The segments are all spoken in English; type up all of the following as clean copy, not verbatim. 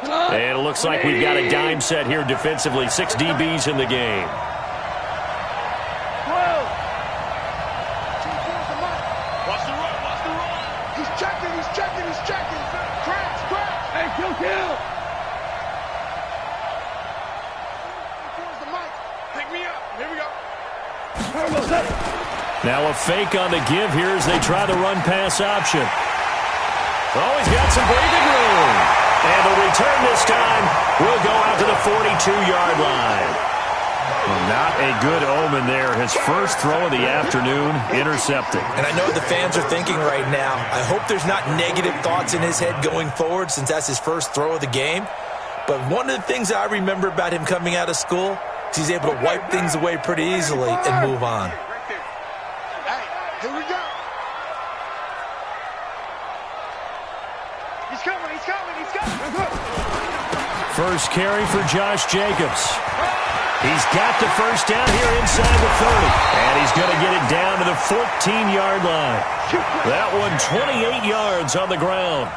And it looks like we've got a dime set here defensively. 6 DBs in the game. Watch the run. He's checking. Crash. Hey, kill. Towards the mic. Pick me up. Here we go. Now a fake on the give here as they try the run-pass option. Oh, he's got some breathing room. And the return this time will go out to the 42-yard line. Well, not a good omen there. His first throw of the afternoon intercepted. And I know what the fans are thinking right now. I hope there's not negative thoughts in his head going forward since that's his first throw of the game. But one of the things I remember about him coming out of school is he's able to wipe things away pretty easily and move on. Hey, here we go. He's coming. First carry for Josh Jacobs. He's got the first down here inside the 30. And he's going to get it down to the 14-yard line. That one 28 yards on the ground.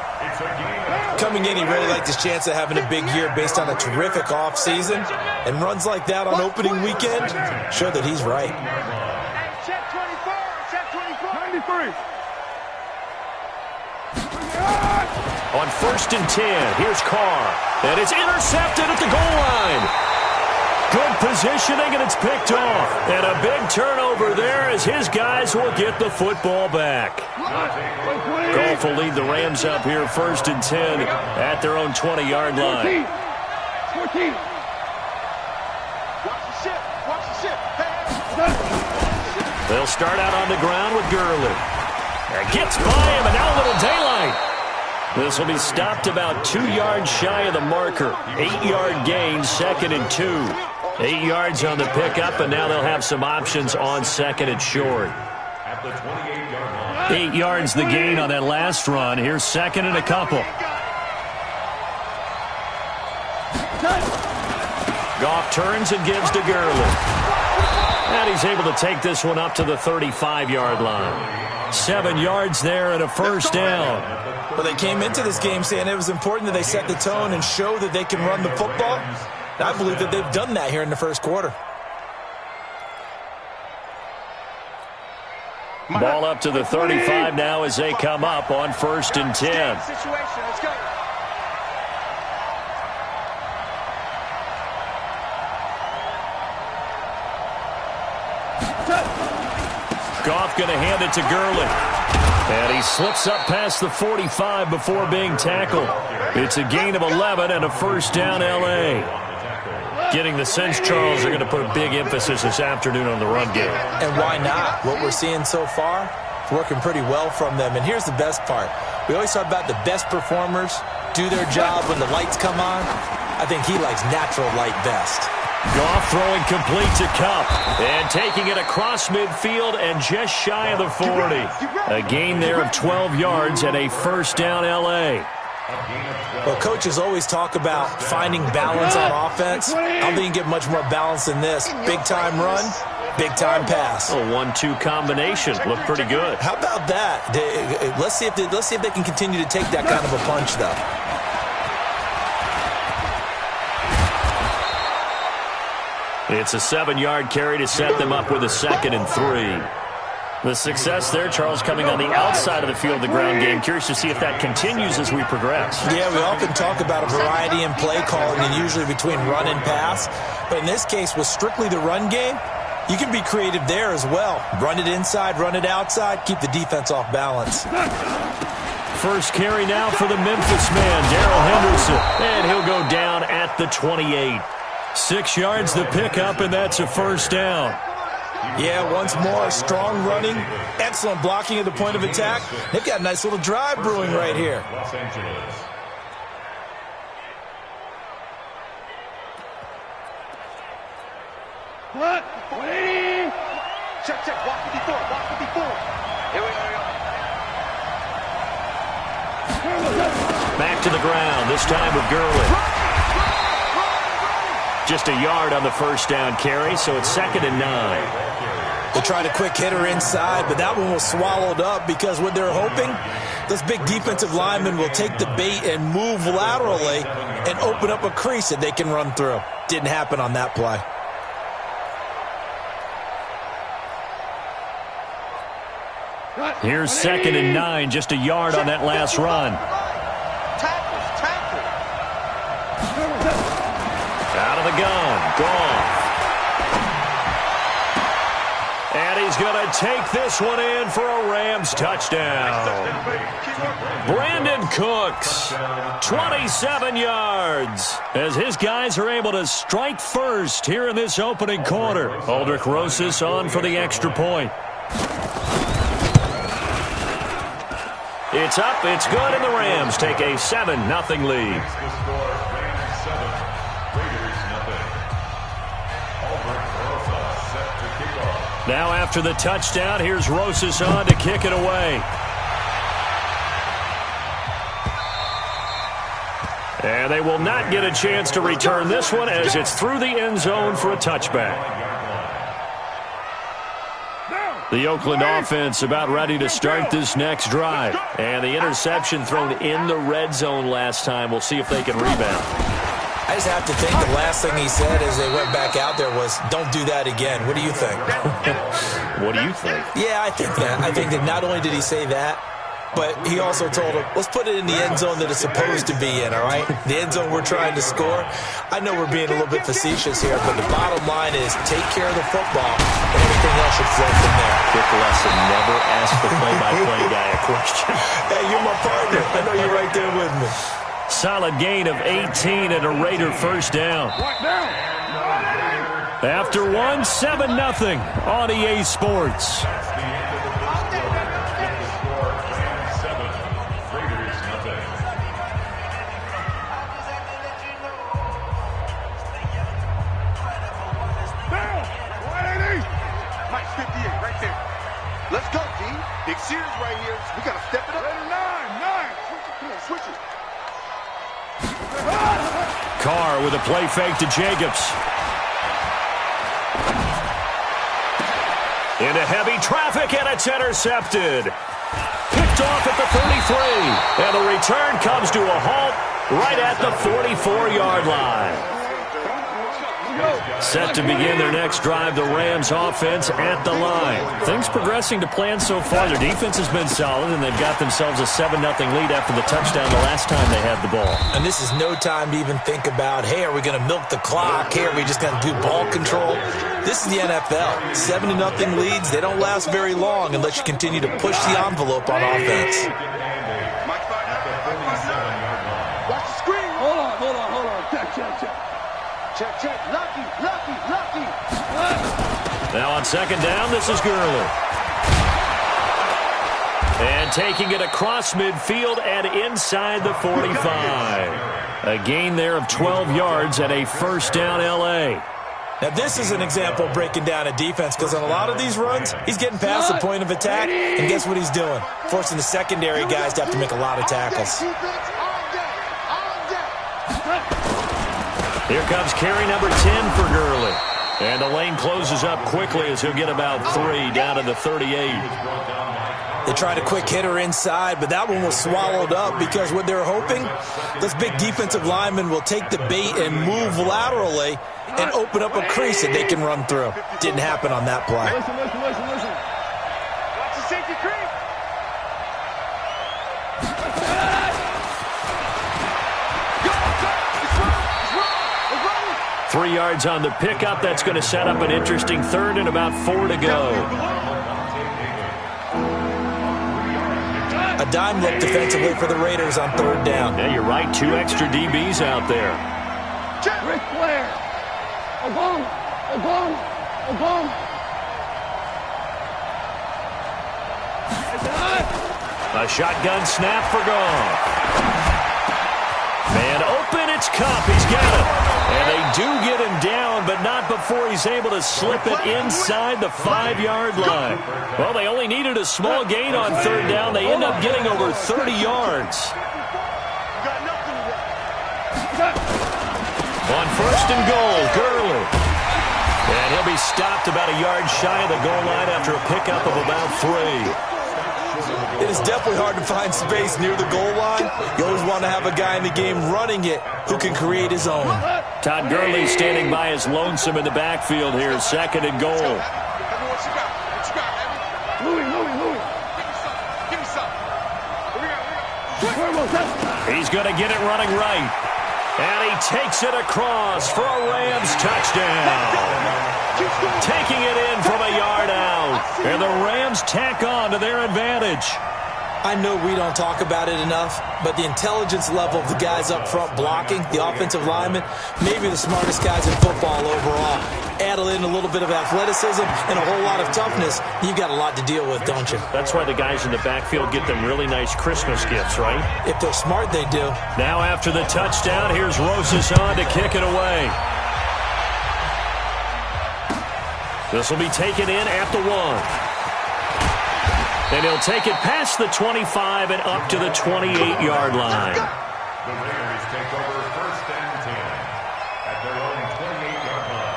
Coming in, he really liked his chance of having a big year based on a terrific offseason. And runs like that on opening weekend show that he's right. Check 24. 93. On 1st and 10, here's Carr. And it's intercepted at the goal line. Good positioning, and it's picked off. And a big turnover there as his guys will get the football back. Goff will lead the Rams up here 1st and 10 at their own 20-yard line. 14. Watch the ship. They'll start out on the ground with Gurley. That gets by him, and now a little daylight. This will be stopped about 2 yards shy of the marker. 8-yard gain, 2nd and 2. 8 yards on the pickup, and now they'll have some options on 2nd and short. 8 yards the gain on that last run. Here's 2nd and a couple. Goff turns and gives to Gurley. And he's able to take this one up to the 35-yard line. 7 yards there and a first down. Well, they came into this game saying it was important that they set the tone and show that they can run the football. And I believe that they've done that here in the first quarter. Ball up to the 35 now as they come up on 1st and 10. Let's go. Goff going to hand it to Gurley. And he slips up past the 45 before being tackled. It's a gain of 11 and a first down L.A. Getting the sense, Charles, they're going to put a big emphasis this afternoon on the run game. And why not? What we're seeing so far is working pretty well from them. And here's the best part. We always talk about the best performers do their job when the lights come on. I think he likes natural light best. Goff throwing complete to Kupp. And taking it across midfield and just shy of the 40. A gain there of 12 yards and a first down L.A. Well, coaches always talk about finding balance on offense. I don't think you can get much more balance than this. Big-time run, big-time pass. A 1-2 combination. Looked pretty good. How about that? Let's see if they can continue to take that kind of a punch, though. It's a 7-yard carry to set them up with a 2nd and 3. The success there, Charles, coming on the outside of the field, the ground game. Curious to see if that continues as we progress. Yeah, we often talk about a variety in play calling and usually between run and pass. But in this case, with strictly the run game, you can be creative there as well. Run it inside, run it outside, keep the defense off balance. First carry now for the Memphis man, Darrell Henderson. And he'll go down at the 28. 6 yards the pickup, and that's a first down. Yeah, once more, strong running, excellent blocking at the point of attack. They've got a nice little drive brewing right here. What? Check. Walk 54. Here we go. Back to the ground, this time with Gurley. Just a yard on the first down carry, so it's 2nd and 9. They tried a quick hitter inside, but that one was swallowed up because what they're hoping, those big defensive linemen will take the bait and move laterally and open up a crease that they can run through. Didn't happen on that play. Here's 2nd and 9, just a yard on that last run. Out of the gun, Goff. And he's going to take this one in for a Rams touchdown. Brandon Cooks, 27 yards, as his guys are able to strike first here in this opening quarter. Aldrich Rosas on for the extra point. It's up, it's good, and the Rams take a 7-0 lead. Now after the touchdown, here's Rosas on to kick it away. And they will not get a chance to return this one as it's through the end zone for a touchback. The Oakland offense about ready to start this next drive. And the interception thrown in the red zone last time. We'll see if they can rebound. I just have to think the last thing he said as they went back out there was, don't do that again. What do you think? What do you think? Yeah, I think that. I think that not only did he say that, but he also told him, let's put it in the end zone that it's supposed to be in, all right? The end zone we're trying to score. I know we're being a little bit facetious here, but the bottom line is take care of the football, and everything else should flow from there. Quick lesson, never ask the play-by-play guy a question. Hey, you're my partner. I know you're right there with me. Solid gain of 18 and a Raider first down. After one, 7-0 on EA Sports. Let's go, team. Big series right here. We got to step it up. 9. Come on, switch it. Carr with a play fake to Jacobs. Into heavy traffic, and it's intercepted. Picked off at the 33. And the return comes to a halt right at the 44-yard line. Set to begin their next drive, the Rams offense at the line. Things progressing to plan so far. Their defense has been solid, and they've got themselves a 7-0 lead after the touchdown the last time they had the ball. And this is no time to even think about, hey, are we going to milk the clock? Hey, are we just going to do ball control? This is the NFL. 7-0 leads, they don't last very long unless you continue to push the envelope on offense. Watch the screen. Hold on. Check. Lucky. Now on second down, this is Gurley. And taking it across midfield and inside the 45. A gain there of 12 yards and a first down L.A. Now, this is an example of breaking down a defense because on a lot of these runs, he's getting past the point of attack, and guess what he's doing? Forcing the secondary guys to have to make a lot of tackles. Here comes carry number 10 for Gurley. And the lane closes up quickly as he'll get about 3 down to the 38. They tried a quick hitter inside, but that one was swallowed up because what they're hoping, those big defensive linemen will take the bait and move laterally and open up a crease that they can run through. Didn't happen on that play. Listen. Watch the safety crease. 3 yards on the pickup. That's going to set up an interesting third and about 4 to go. A dime look defensively for the Raiders on third down. Yeah, you're right. 2 extra DBs out there. Ric Flair. Obama. A shotgun snap for Goff. Man open, it's Cup. He's got it. And they do get him down, but not before he's able to slip it inside the 5-yard line. Well, they only needed a small gain on third down. They end up getting over 30 yards. On first and goal, Gurley. And he'll be stopped about a yard shy of the goal line after a pickup of about 3. It is definitely hard to find space near the goal line. You always want to have a guy in the game running it who can create his own. Todd Gurley standing by his lonesome in the backfield here, 2nd and goal. He's going to get it running right. And he takes it across for a Rams touchdown. Taking it in from a yard out. And the Rams tack on to their advantage. I know we don't talk about it enough, but the intelligence level of the guys up front blocking, the offensive linemen, maybe the smartest guys in football overall. Add in a little bit of athleticism and a whole lot of toughness, you've got a lot to deal with, don't you? That's why the guys in the backfield get them really nice Christmas gifts, right? If they're smart, they do. Now after the touchdown, here's Rosas on to kick it away. This will be taken in at the 1. And he'll take it past the 25 and up to the 28-yard line. The Raiders take over 1st and 10 at their own 28-yard line.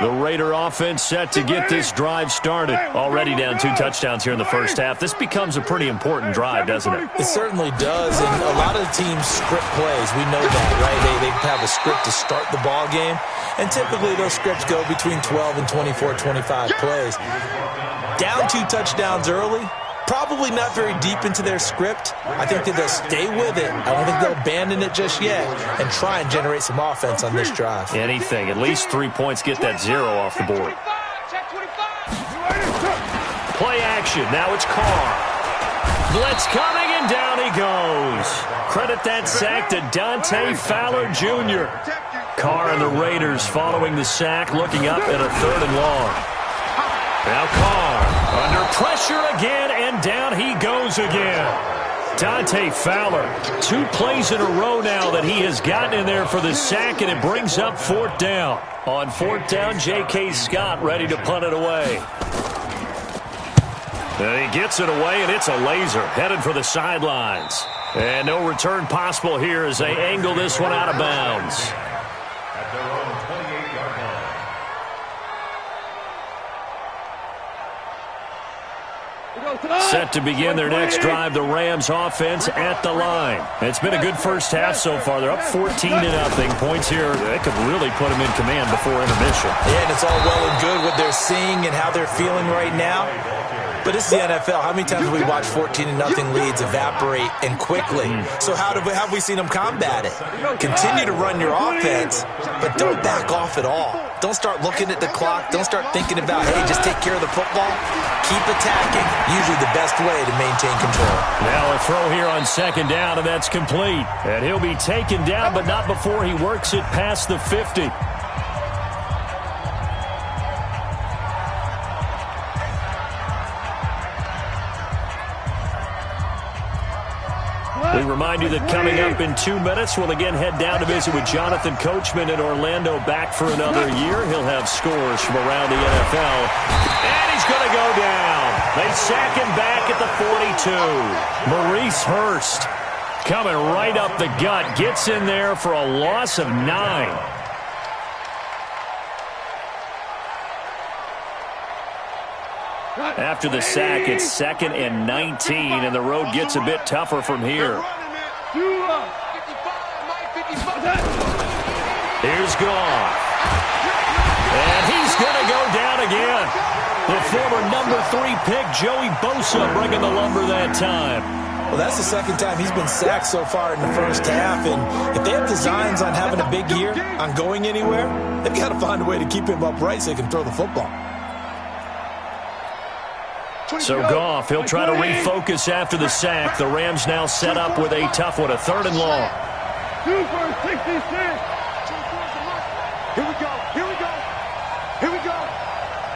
The Raider offense set to get this drive started. Already down 2 touchdowns here in the first half. This becomes a pretty important drive, doesn't it? It certainly does, and a lot of teams script plays. We know that, right? They have a script to start the ball game, and typically those scripts go between 12 and 24, 25 plays. Down 2 touchdowns early, probably not very deep into their script. I think that they'll stay with it. I don't think they'll abandon it just yet and try and generate some offense on this drive. Anything. At least 3 points get that 0 off the board. Play action. Now it's Carr. Blitz coming, and down he goes. Credit that sack to Dante Fowler Jr. Carr and the Raiders following the sack, looking up at a 3rd and long. Now Carr under pressure again, and down he goes again. Dante Fowler, 2 plays in a row now that he has gotten in there for the sack, and it brings up 4th down. On 4th down, J.K. Scott ready to punt it away. And he gets it away, and it's a laser headed for the sidelines. And no return possible here as they angle this one out of bounds. At their own 28-yard line. Set to begin their next drive, the Rams offense at the line. It's been a good first half so far. They're up 14-0. Points here, they could really put them in command before intermission. Yeah, and it's all well and good what they're seeing and how they're feeling right now. But it's the NFL. How many times have we watched 14-0 leads evaporate and quickly? So how have we seen them combat it? Continue to run your offense, but don't back off at all. Don't start looking at the clock. Don't start thinking about, hey, just take care of the football. Keep attacking. Usually the best way to maintain control. Now a throw here on 2nd down, and that's complete. And he'll be taken down, but not before he works it past the 50. We remind you that coming up in 2 minutes, we'll again head down to visit with Jonathan Coachman in Orlando, back for another year. He'll have scores from around the NFL. And he's going to go down. They sack him back at the 42. Maurice Hurst coming right up the gut. Gets in there for a loss of 9. After the sack, it's 2nd and 19, and the road gets a bit tougher from here. Here's Goff. And he's going to go down again. The former number 3 pick, Joey Bosa, bringing the lumber that time. Well, that's the 2nd time he's been sacked so far in the first half, and if they have designs on having a big year, on going anywhere, they've got to find a way to keep him upright so he can throw the football. So Goff, he'll try to refocus after the sack. The Rams now set up with a tough one, a 3rd and long. 2 for 66. Here we go. Here we go. Here we go.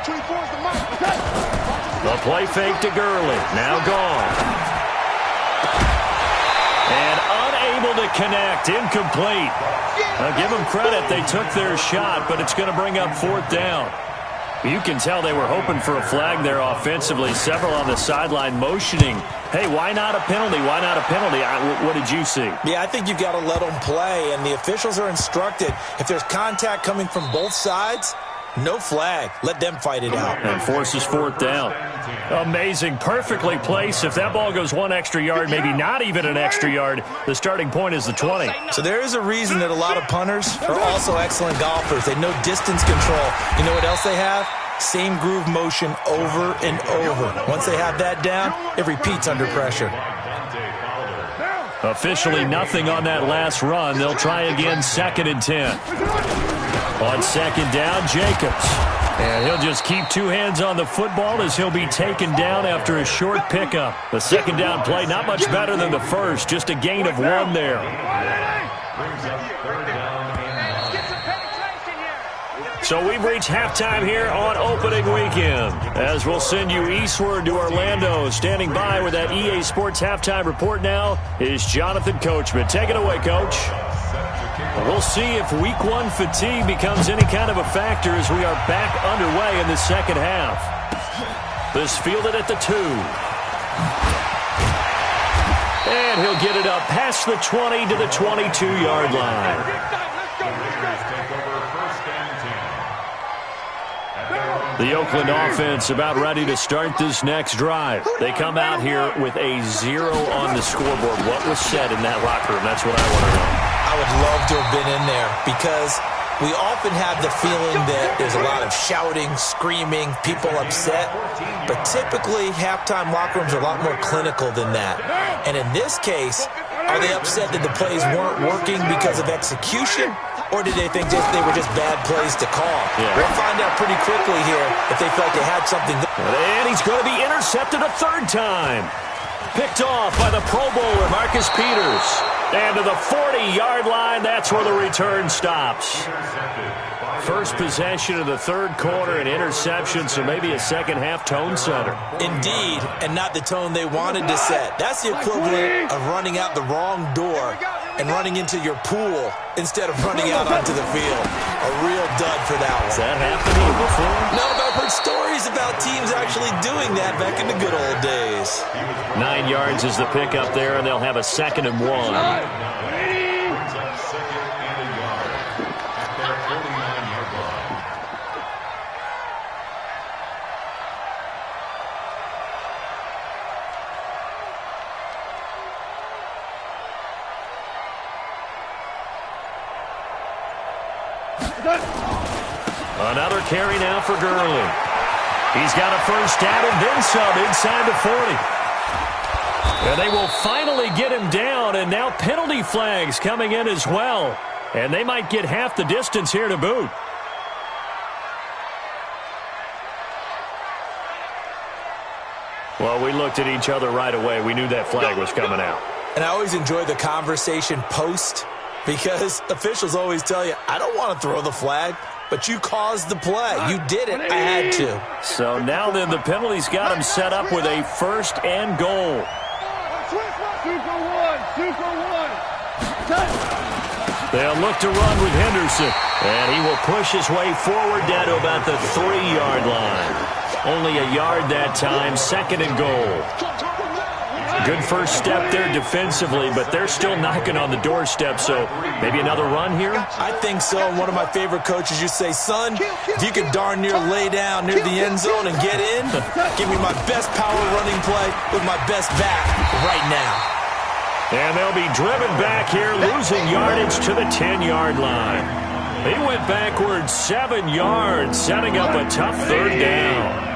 24 is the mark. The play fake to Gurley. Now Goff. And unable to connect. Incomplete. Now give them credit. They took their shot, but it's going to bring up 4th down. You can tell they were hoping for a flag there offensively. Several on the sideline motioning, hey, why not a penalty? Why not a penalty? What did you see? Yeah, I think you've got to let them play, and the officials are instructed. If there's contact coming from both sides, no flag. Let them fight it out. And forces fourth down. Amazing. Perfectly placed. If that ball goes one extra yard, maybe not even an extra yard, the starting point is the 20. So there is a reason that a lot of punters are also excellent golfers. They know distance control. You know what else they have? Same groove motion over and over. Once they have that down, it repeats under pressure. Officially nothing on that last run. They'll try again 2nd and 10. On 2nd down, Jacobs. And he'll just keep two hands on the football as he'll be taken down after a short pickup. The 2nd down play not much better than the first. Just a gain of 1 there. So we've reached halftime here on opening weekend. As we'll send you eastward to Orlando. Standing by with that EA Sports halftime report now is Jonathan Coachman. Take it away, Coach. We'll see if week 1 fatigue becomes any kind of a factor as we are back underway in the second half. This fielded at the 2. And he'll get it up past the 20 to the 22-yard line. The Oakland offense about ready to start this next drive. They come out here with a 0 on the scoreboard. What was said in that locker room? That's what I want to know. I would love to have been in there because we often have the feeling that there's a lot of shouting, screaming, people upset. But typically, halftime locker rooms are a lot more clinical than that. And in this case, are they upset that the plays weren't working because of execution? Or did they think they were just bad plays to call? Yeah. We'll find out pretty quickly here if they felt they had something. And he's going to be intercepted a 3rd time. Picked off by the Pro Bowler, Marcus Peters. And to the 40-yard line, that's where the return stops. First possession of the 3rd quarter, an interception, so maybe a second-half tone setter. Indeed, and not the tone they wanted to set. That's the equivalent of running out the wrong door and running into your pool instead of running out onto the field. A real dud for that one. Has that happened to you before? No, but I've heard stories about teams actually doing that back in the good old days. 9 yards is the pickup there, and they'll have a 2nd and 1. Another carry now for Gurley. He's got a 1st down and then some inside the 40. And they will finally get him down, and now penalty flags coming in as well. And they might get half the distance here to boot. Well, we looked at each other right away. We knew that flag was coming out. And I always enjoy the conversation post because officials always tell you, I don't want to throw the flag, but you caused the play. You did it. I had to. So now then the penalty's got him set up with a 1st and goal. 2 for 1. They'll look to run with Henderson. And he will push his way forward down to about the 3-yard line. Only a yard that time, 2nd and goal. Good first step there defensively, but they're still knocking on the doorstep, so maybe another run here? I think so. One of my favorite coaches used to say, son, if you could darn near lay down near the end zone and get in, give me my best power running play with my best back right now. And they'll be driven back here, losing yardage to the 10-yard line. He went backwards 7 yards, setting up a tough 3rd down.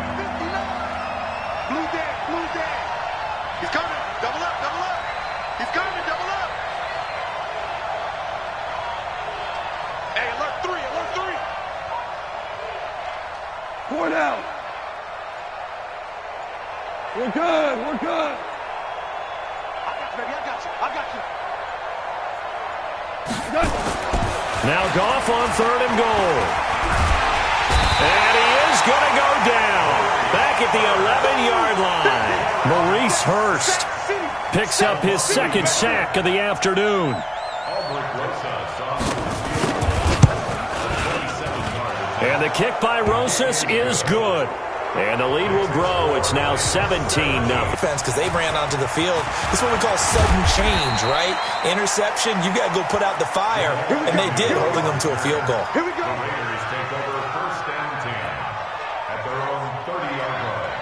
He's coming. Double up, double up. He's coming, double up. Hey, alert 3, alert 3. 4 down. We're good, we're good. I got you, baby, I got you. Now Goff on 3rd and goal. And he is going to go down. Back at the 11-yard line. Maurice Hurst picks up his 2nd sack of the afternoon. And the kick by Rosas is good. And the lead will grow. It's now 17-0. Defense, because they ran onto the field. This is what we call sudden change, right? Interception, you got to go put out the fire. And they did, holding them to a field goal. Here we go. The Raiders take over first and 10 at their own 30-yard line.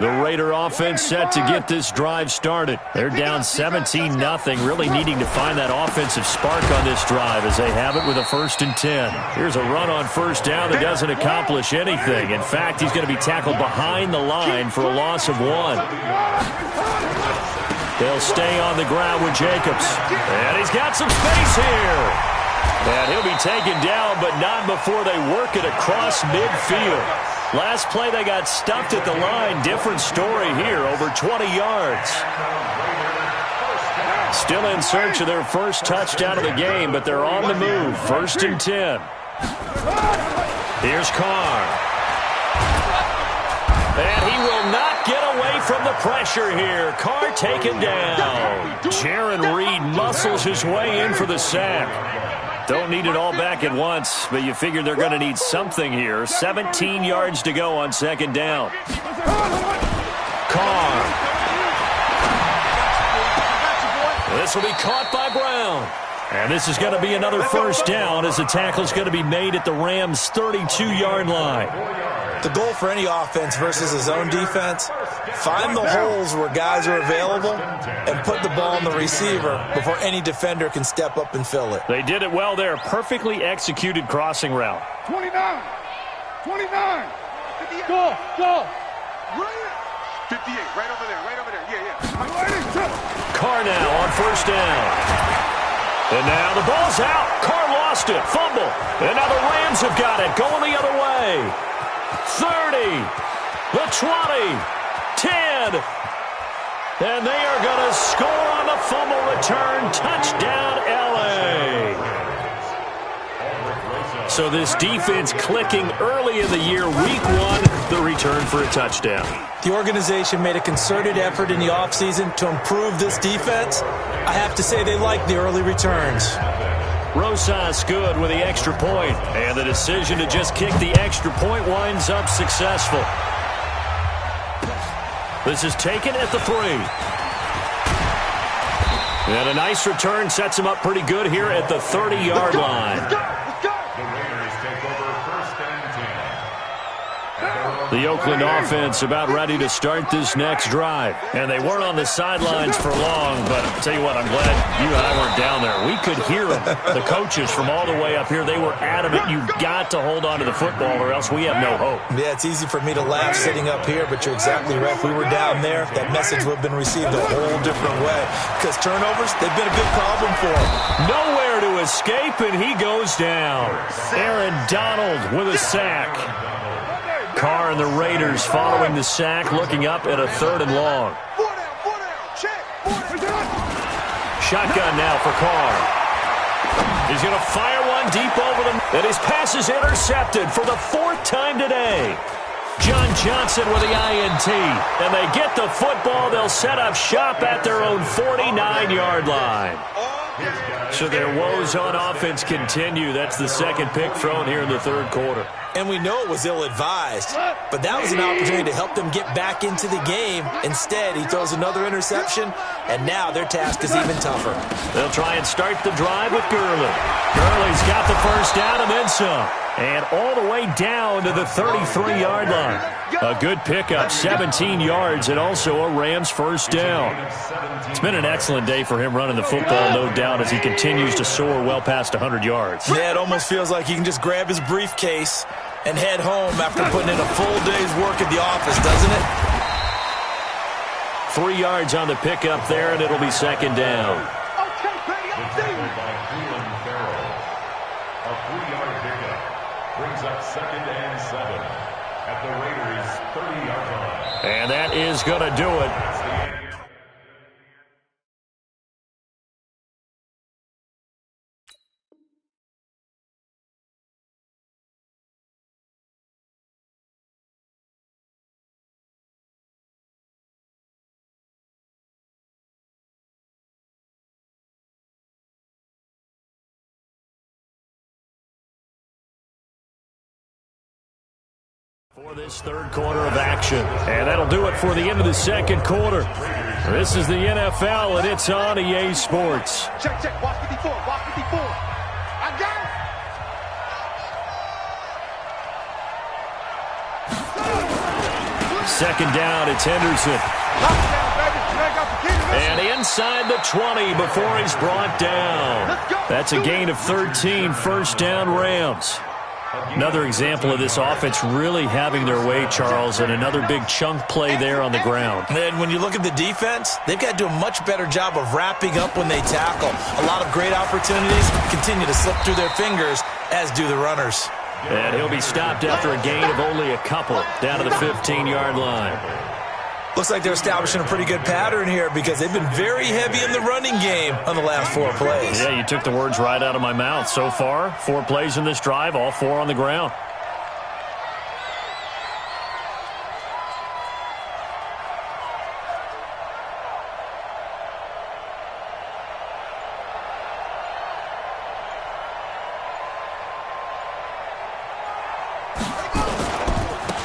The Raider offense set to get this drive started. They're down 17-0, really needing to find that offensive spark on this drive as they have it with a 1st and 10. Here's a run on 1st down that doesn't accomplish anything. In fact, he's going to be tackled behind the line for a loss of 1. They'll stay on the ground with Jacobs. And he's got some space here. And he'll be taken down, but not before they work it across midfield. Last play, they got stuffed at the line. Different story here, over 20 yards. Still in search of their first touchdown of the game, but they're on the move. 1st and 10. Here's Carr. And he will not get away from the pressure here. Carr taken down. Jaron Reed muscles his way in for the sack. Don't need it all back at once, but you figure they're going to need something here. 17 yards to go on 2nd down. Carr. This will be caught by Brown. And this is going to be another 1st down as the tackle is going to be made at the Rams' 32-yard line. The goal for any offense versus a zone defense, find the holes where guys are available and put the ball on the receiver before any defender can step up and fill it. They did it well there. Perfectly executed crossing route. 29. 29. Go. 58. Right over there. Yeah. Carr now on 1st down. And now the ball's out. Carr lost it. Fumble. And now the Rams have got it. Going the other way. 30, the 20, 10, and they are going to score on the fumble return. Touchdown, L.A. So this defense clicking early in the year, week 1, the return for a touchdown. The organization made a concerted effort in the offseason to improve this defense. I have to say they like the early returns. Rosas good with the extra point, and the decision to just kick the extra point winds up successful. This is taken at the 3. And a nice return sets him up pretty good here at the 30-yard line. The Oakland offense about ready to start this next drive. And they weren't on the sidelines for long, but I'll tell you what, I'm glad you and I weren't down there. We could hear them. The coaches from all the way up here, they were adamant, you've got to hold on to the football or else we have no hope. Yeah, it's easy for me to laugh sitting up here, but you're exactly right. If we were down there, that message would have been received a whole different way. Because turnovers, they've been a big problem for them. Nowhere to escape, and he goes down. Aaron Donald with a sack. Carr and the Raiders following the sack, looking up at a 3rd and long. Shotgun now for Carr. He's going to fire one deep over them, and his pass is intercepted for the 4th time today. John Johnson with the INT, and they get the football. They'll set up shop at their own 49-yard line. So their woes on offense continue. That's the 2nd pick thrown here in the 3rd quarter. And we know it was ill-advised, but that was an opportunity to help them get back into the game. Instead, he throws another interception, and now their task is even tougher. They'll try and start the drive with Gurley. Gurley's got the 1st down and then some. And all the way down to the 33-yard line. A good pickup, 17 yards, and also a Rams 1st down. It's been an excellent day for him running the football, no doubt, as he continues to soar well past 100 yards. Yeah, it almost feels like he can just grab his briefcase and head home after putting in a full day's work at the office, doesn't it? 3 yards on the pickup there, and it'll be 2nd down. A 3-yard pickup brings up 2nd and 7 at the Raiders' 30-yard line. And that is going to do it. For this third quarter of action. And that'll do it for the end of the second quarter. This is the NFL, and it's on EA Sports. Check, check. Watch 54. Watch 54. I got it. Second down, it's Henderson. Touchdown, baby. Drag out the key. And inside the 20 before he's brought down. That's a gain of 13, first down Rams. Another example of this offense really having their way, Charles, and another big chunk play there on the ground. And when you look at the defense, they've got to do a much better job of wrapping up when they tackle. A lot of great opportunities continue to slip through their fingers, as do the runners. And he'll be stopped after a gain of only a couple, down to the 15-yard line. Looks like they're establishing a pretty good pattern here because they've been very heavy in the running game on the last 4 plays. Yeah, you took the words right out of my mouth. So far, 4 plays in this drive, all 4 on the ground.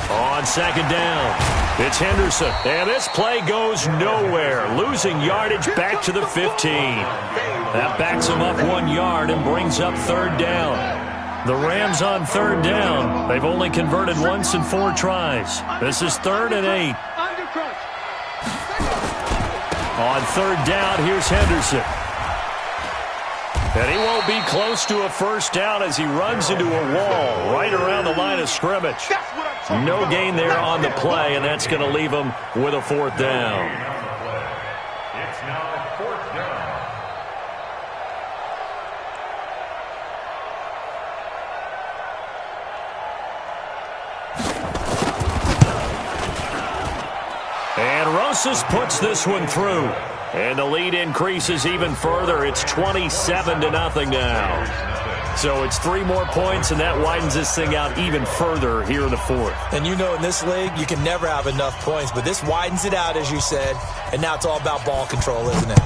On second down. It's Henderson, and this play goes nowhere. Losing yardage back to the 15. That backs him up 1 yard and brings up third down. The Rams on third down. They've only converted once in 4 tries. This is 3rd and 8. On third down, here's Henderson. And he won't be close to a first down as he runs into a wall right around the line of scrimmage. No gain there on the play, and that's going to leave him with a 4th down. It's now 4th down. And Rosas puts this one through. And the lead increases even further. It's 27-0 now. So it's 3 more points, and that widens this thing out even further here in the 4th. And you know in this league, you can never have enough points, but this widens it out, as you said, and now it's all about ball control, isn't it?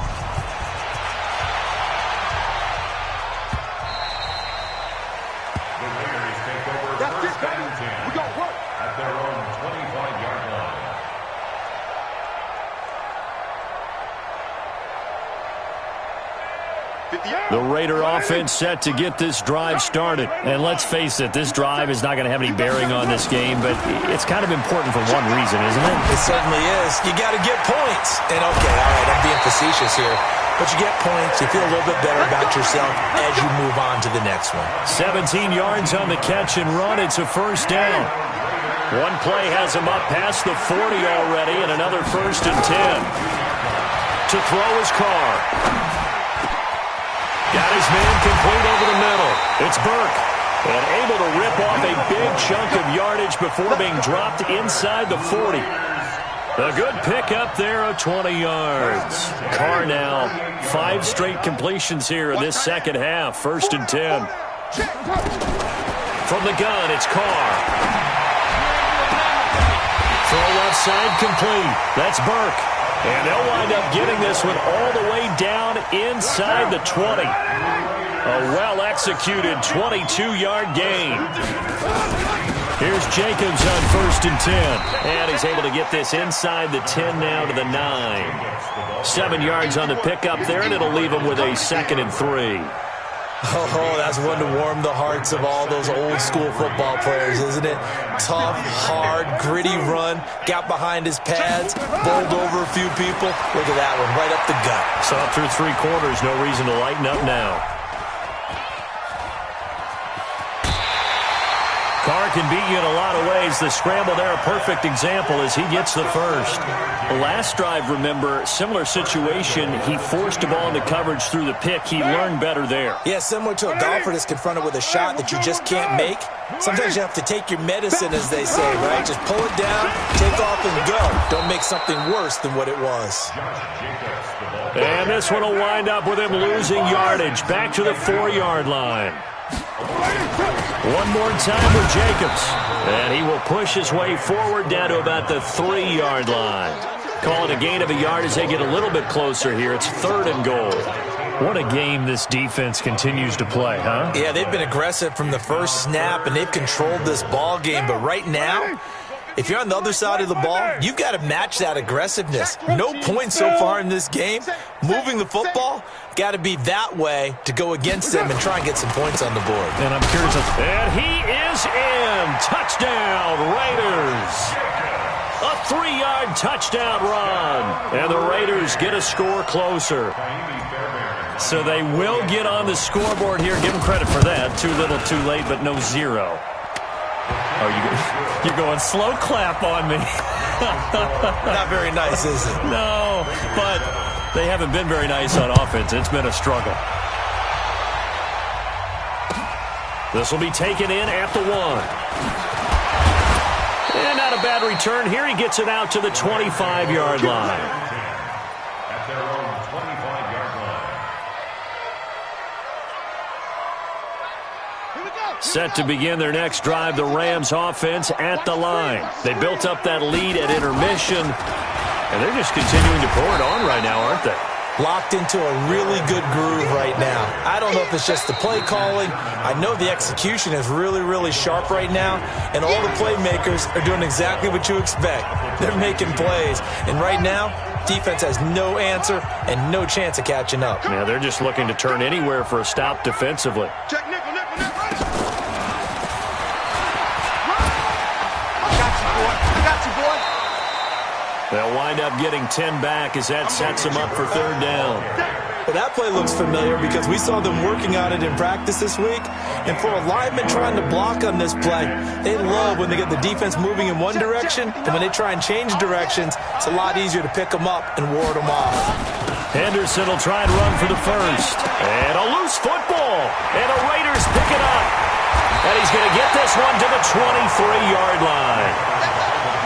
The Raiders take over first and 10. We got work. At their own 25-yard line. The Raider offense set to get this drive started. And let's face it, this drive is not going to have any bearing on this game, but it's kind of important for one reason, isn't it? It certainly is. You got to get points. And okay, all right, I'm being facetious here. But you get points, you feel a little bit better about yourself as you move on to the next one. 17 yards on the catch and run. It's a first down. One play has him up past the 40 already, and another 1st and 10. To throw his Carr. Got his man complete over the middle. It's Burke. And able to rip off a big chunk of yardage before being dropped inside the 40. A good pickup there of 20 yards. Carr now 5 straight completions here in this second half. 1st and 10. From the gun, it's Carr. Throw left side complete. That's Burke. And they'll wind up getting this one all the way down inside the 20. A well-executed 22-yard gain. Here's Jacobs on 1st and 10. And he's able to get this inside the 10 now to the 9. 7 yards on the pickup there, and it'll leave him with a 2nd and 3. Oh, that's one to warm the hearts of all those old-school football players, isn't it? Tough, hard, gritty run, got behind his pads, bowled over a few people. Look at that one, right up the gut. So through 3 quarters, no reason to lighten up now. Carr can beat you in a lot of ways. The scramble there, a perfect example as he gets the first. The last drive, remember, similar situation. He forced a ball into coverage through the pick. He learned better there. Yeah, similar to a golfer that's confronted with a shot that you just can't make. Sometimes you have to take your medicine, as they say, right? Just pull it down, take off, and go. Don't make something worse than what it was. And this one will wind up with him losing yardage back to the 4-yard line. One more time with Jacobs. And he will push his way forward down to about the 3-yard line. Call it a gain of a yard as they get a little bit closer here. It's 3rd and goal. What a game this defense continues to play, huh? Yeah, they've been aggressive from the first snap, and they've controlled this ball game. But right now, if you're on the other side of the ball, you've got to match that aggressiveness. No points so far in this game. Moving the football, got to be that way to go against them and try and get some points on the board. And I'm curious. And he is in. Touchdown, Raiders. A 3-yard touchdown run. And the Raiders get a score closer. So they will get on the scoreboard here. Give them credit for that. Too little, too late, but no zero. Oh, you're going slow clap on me. Not very nice, is it? No, but they haven't been very nice on offense. It's been a struggle. This will be taken in at the 1. And not a bad return here. He gets it out to the 25-yard line. At their own 25-yard line. Set to begin their next drive, the Rams offense at the line. They built up that lead at intermission, and they're just continuing to pour it on right now, aren't they? Locked into a really good groove right now. I don't know if it's just the play calling. I know the execution is really, really sharp right now, and all the playmakers are doing exactly what you expect. They're making plays, and right now, defense has no answer and no chance of catching up. Yeah, they're just looking to turn anywhere for a stop defensively. Check nickel, nickel, nickel. Got you, boy. They'll wind up getting 10 back as that sets them up for 3rd down. Well, that play looks familiar because we saw them working on it in practice this week. And for a lineman trying to block on this play, they love when they get the defense moving in one direction. And when they try and change directions, it's a lot easier to pick them up and ward them off. Henderson will try and run for the first. And a loose football. And the Raiders pick it up. And he's going to get this one to the 23-yard line.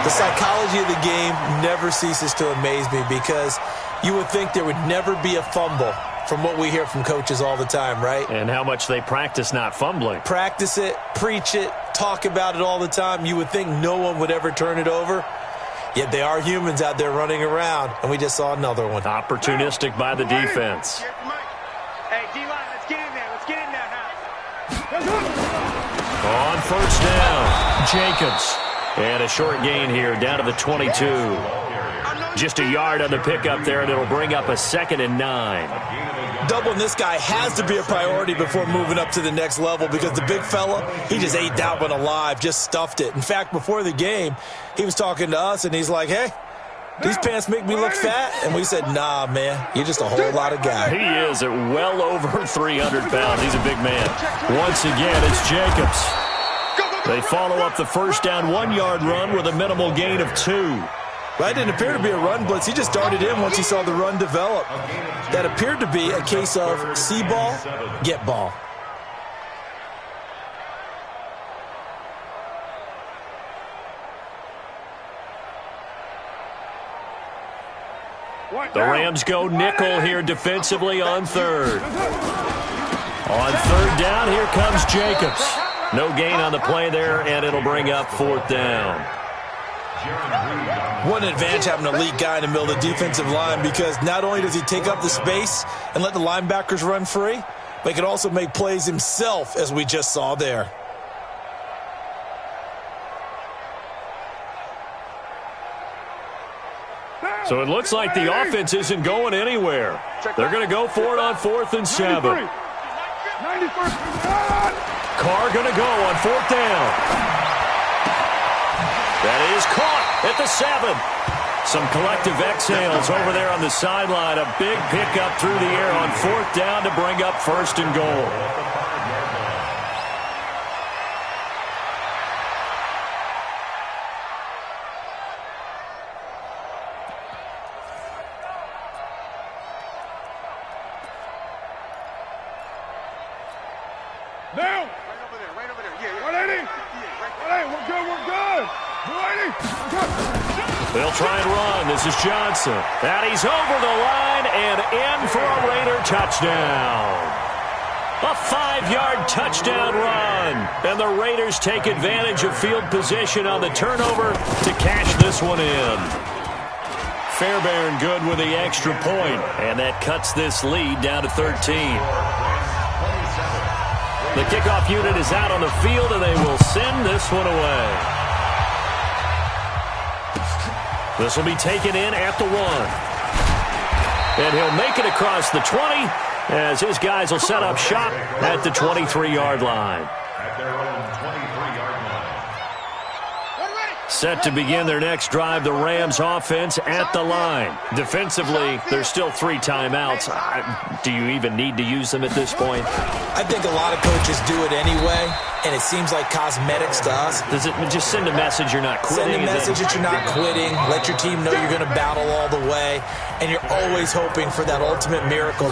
The psychology of the game never ceases to amaze me because you would think there would never be a fumble from what we hear from coaches all the time, right? And how much they practice not fumbling. Practice it, preach it, talk about it all the time. You would think no one would ever turn it over. Yet they are humans out there running around, and we just saw another one. Opportunistic by the defense. Hey, D-line, let's get in there. Let's get in there now. On 1st down, Jacobs. And a short gain here, down to the 22. Just a yard on the pickup there, and it'll bring up a 2nd and 9. Doubling this guy has to be a priority before moving up to the next level because the big fella, he just ate that one alive, just stuffed it. In fact, before the game, he was talking to us, and he's like, hey, these pants make me look fat? And we said, nah, man, you're just a whole lot of guy. He is at well over 300 pounds. He's a big man. Once again, it's Jacobs. They follow up the 1st down 1-yard run with a minimal gain of 2. That didn't appear to be a run blitz. He just darted in once he saw the run develop. That appeared to be a case of see ball, get ball. The Rams go nickel here defensively on 3rd. On 3rd down, here comes Jacobs. No gain on the play there, and it'll bring up 4th down. What an advantage having an elite guy in the middle of the defensive line because not only does he take up the space and let the linebackers run free, but he can also make plays himself, as we just saw there. So it looks like the offense isn't going anywhere. They're going to go for it on 4th and 7. Carr going to go on 4th down. That is caught at the 7. Some collective exhales over there on the sideline. A big pickup through the air on 4th down to bring up 1st and goal. Now! Right over there. Yeah. 180. 180. We're good. 180. They'll try and run. This is Johnson. And he's over the line and in for a Raider touchdown. A 5-yard touchdown run. And the Raiders take advantage of field position on the turnover to cash this one in. Fairbairn good with the extra point. And that cuts this lead down to 13. The kickoff unit is out on the field, and they will send this one away. This will be taken in at the 1. And he'll make it across the 20 as his guys will set up shop at the 23-yard line. At their own 23-yard line. Set to begin their next drive, the Rams offense at the line. Defensively, there's still 3 timeouts. Do you even need to use them at this point? I think a lot of coaches do it anyway, and it seems like cosmetics to us. Does it just send a message you're not quitting? Send a message that you're not quitting. Let your team know you're going to battle all the way, and you're always hoping for that ultimate miracle